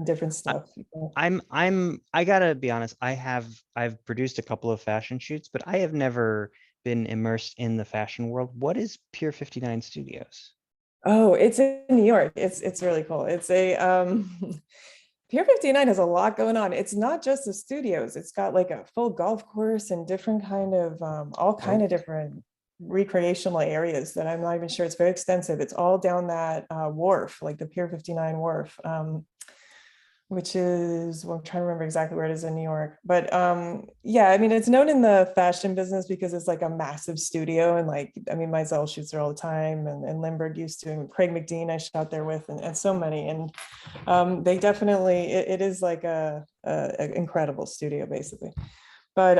different I, stuff. I gotta be honest, I've produced a couple of fashion shoots, but I have never been immersed in the fashion world. What is Pier 59 Studios? Oh, it's in New York. It's really cool. It's a Pier 59 has a lot going on. It's not just the studios. It's got like a full golf course and different kind of all kind Oh, of different recreational areas that I'm not even sure. It's very extensive. It's all down that wharf, like the Pier 59 wharf. Which is, well, I'm trying to remember exactly where it is in New York. But yeah, I mean, it's known in the fashion business because it's like a massive studio. And like, I mean, Mizell shoots there all the time. And Lindbergh used to, and Craig McDean I shot there with, and so many. And they definitely, it is like a incredible studio, basically. But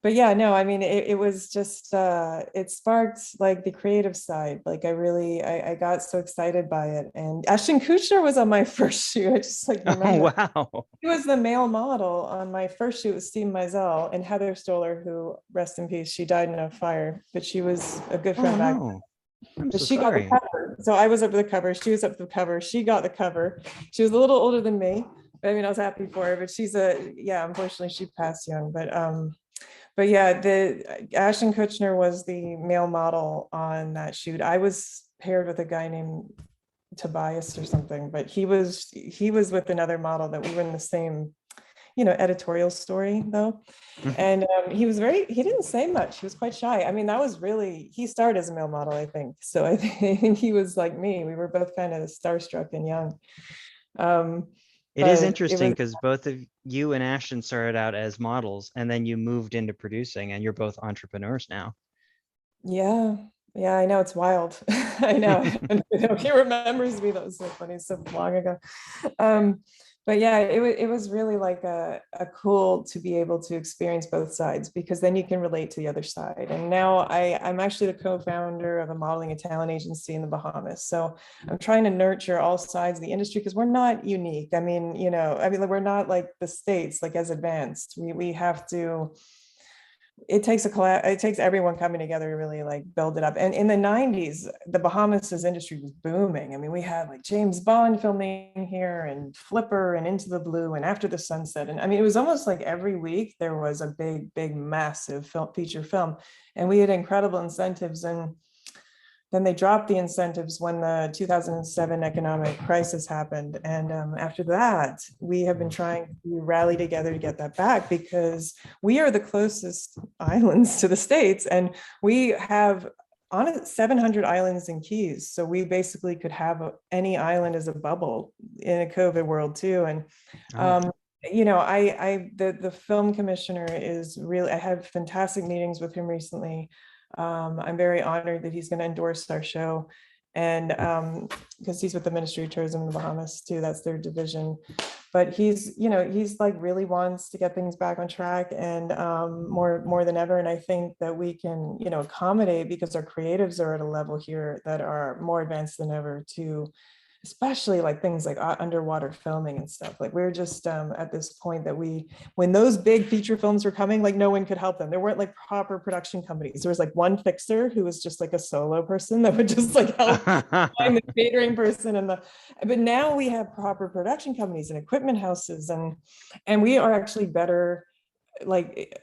but yeah, no, I mean, it was just it sparked like the creative side. Like I got so excited by it. And Ashton Kutcher was on my first shoot. I just like oh remember wow. he was the male model on my first shoot with Steve Mizell and Heather Stoller, who rest in peace, she died in a fire, but she was a good Oh friend back. no. I'm But so she got the sorry. cover. So I was up for the cover. She was up for the cover. She got the cover. She was a little older than me. I mean, I was happy for her, but yeah, unfortunately she passed young. But yeah, the Ashton Kutcher was the male model on that shoot. I was paired with a guy named Tobias or something, but he was with another model that we were in the same, editorial story though. And he didn't say much. He was quite shy. I mean, that was really, he started as a male model, I think. So I think he was like me. We were both kind of starstruck and young. Um, It is but it interesting was, because both of you and Ashton started out as models and then you moved into producing and you're both entrepreneurs now. yeah, yeah, I know it's wild. I know. He remembers me. That was so funny, so long ago. Um, but yeah, it was really like a cool to be able to experience both sides because then you can relate to the other side. And now I'm actually the co-founder of a modeling and talent agency in the Bahamas. So I'm trying to nurture all sides of the industry because we're not unique. I mean, like, we're not like the States, like as advanced. We have to, it takes everyone coming together to really like build it up. And in the 90s, the Bahamas industry was booming. I mean, we had like James Bond filming here and Flipper and Into the Blue and After the Sunset. And I mean, it was almost like every week there was a big, massive feature film. And we had incredible incentives. And then they dropped the incentives when the 2007 economic crisis happened. And after that, we have been trying to rally together to get that back because we are the closest islands to the States. And we have on it 700 islands and keys. So we basically could have any island as a bubble in a COVID world too. And Oh, the film commissioner is really, I had fantastic meetings with him recently. I'm very honored that he's going to endorse our show. And because he's with the Ministry of Tourism in the Bahamas too, that's their division. But he's like really wants to get things back on track and more than ever. And I think that we can, accommodate because our creatives are at a level here that are more advanced than ever to especially like things like underwater filming and stuff. Like we're just at this point that when those big feature films were coming, like no one could help them. There weren't like proper production companies. There was like one fixer who was just like a solo person that would just like help find the catering person but now we have proper production companies and equipment houses and we are actually better like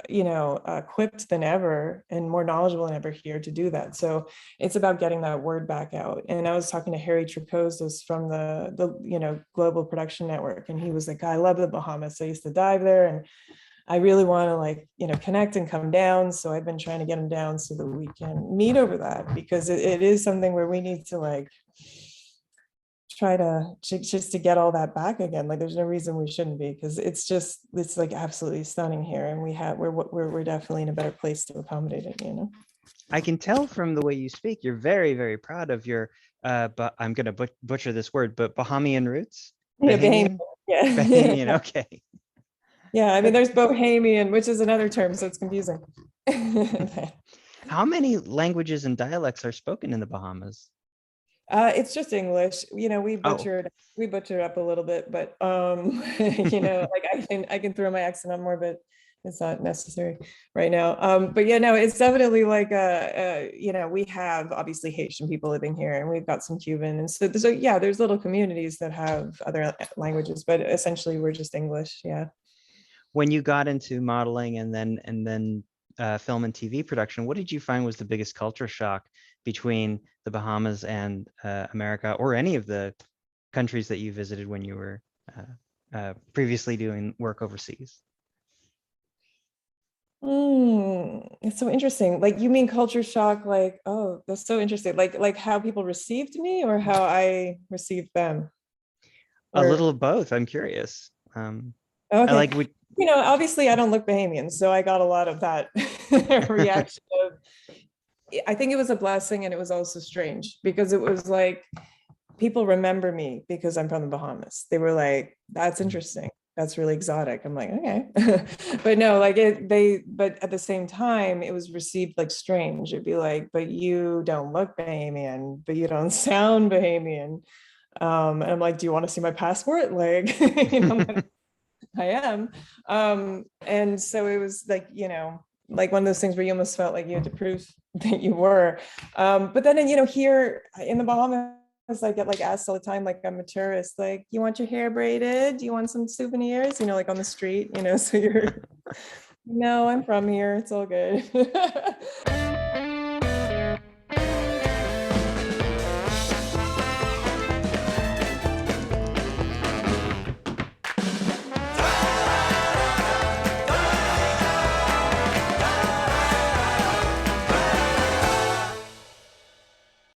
equipped than ever and more knowledgeable than ever here to do that. So it's about getting that word back out. And I was talking to Harry Tricosis from the Global Production Network, and he was like, I love the Bahamas. I used to dive there and I really want to connect and come down. So I've been trying to get him down so that we can meet over that because it is something where we need to try to just to get all that back again. Like there's no reason we shouldn't be because it's like absolutely stunning here, and we're definitely in a better place to accommodate it. I can tell from the way you speak, you're very, very proud of your, but I'm going to butcher this word, but Bahamian roots? Yeah, Bahamian? Bahamian, yeah. okay. Yeah, I mean there's Bohemian, which is another term, so it's confusing. How many languages and dialects are spoken in the Bahamas? It's just English. We Oh, butchered up a little bit, but like I can throw my accent on more, but it's not necessary right now. But yeah, no, it's definitely like you know, we have obviously Haitian people living here, and we've got some Cuban, and so yeah, there's little communities that have other languages, but essentially we're just English. Yeah. When you got into modeling and then film and TV production, what did you find was the biggest culture shock between the Bahamas and America, or any of the countries that you visited when you were previously doing work overseas? It's so interesting. Like, you mean culture shock? Like, oh, that's so interesting. Like how people received me, or how I received them, A little or of both. I'm curious. I okay. like we You know, obviously I don't look Bahamian, so I got a lot of that reaction of, I think it was a blessing, and it was also strange because it was like people remember me because I'm from the Bahamas. They were like, that's interesting. That's really exotic. I'm like, okay. But no, like but at the same time, it was received like strange. It'd be like, but you don't look Bahamian, but you don't sound Bahamian. And I'm like, do you want to see my passport? Like, you know, I am. And so it was like, you know, like one of those things where you almost felt like you had to prove that you were. But then, you know, here in the Bahamas, I get like asked all the time, like I'm a tourist, like, you want your hair braided? Do you want some souvenirs? You know, like on the street, you know, so you're, no, I'm from here. It's all good.